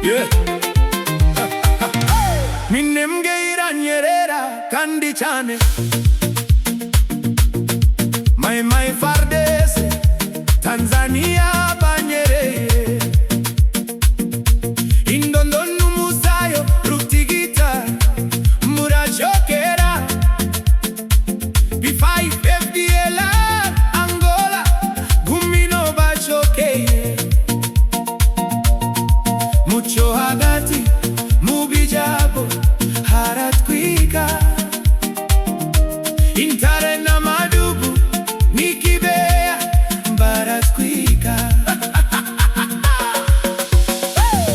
Yeah. Minnemge iranyerera kandi cyane Mai Fardese Tanzania banyereye Indondo numusayo Rutigita Murachokera B5 FDLR Angola Gumino bachokeye Mucho hagati Mubijabo Haratwika Intare na Madubu Nikibea Baratwika hey.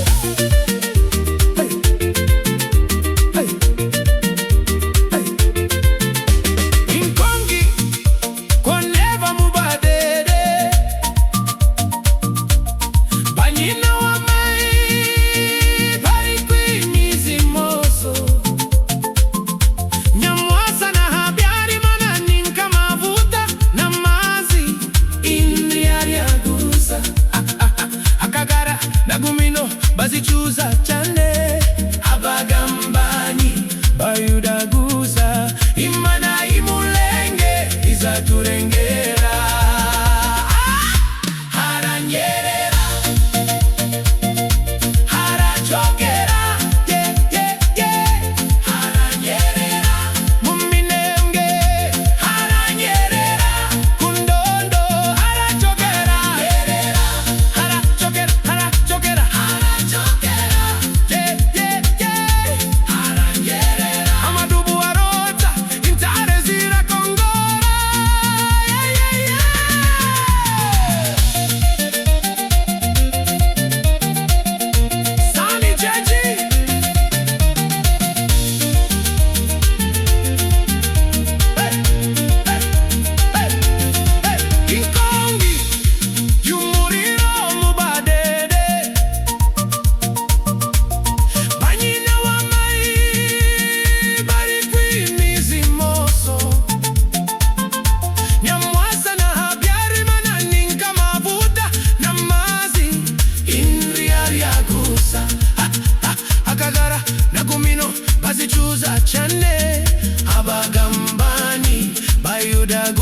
Hey. Hey. Inkongi Koneva mubadede Banyina wa mai Barikwi mizimoso Nyamwasa na habyari mana ninka mavuta na mazi Indriari agusa Akagara na Gumino bazichuza chane Abagambani bayudagusa Imana imulenge izaturengera Haranyerera Harachokera yeah, yeah, yeah. Haranyerera Muminenge Haranyerera Kundondo Harachokera Harachokera Harachokera Harachokera yeah, yeah, yeah. Haranyerera Amadubu arota Intare zira kongora yeah, yeah, yeah. Sani Jeji Hey, hey, hey, hey. Inkongi Yumuriro mubadede Banyina wa mai Barikwi mizimoso Nyamwasa na habyari mana ninka mavuta na mazi Indriari agusa Akagara na Gumino bazichuza chane Abagambani bayudagusa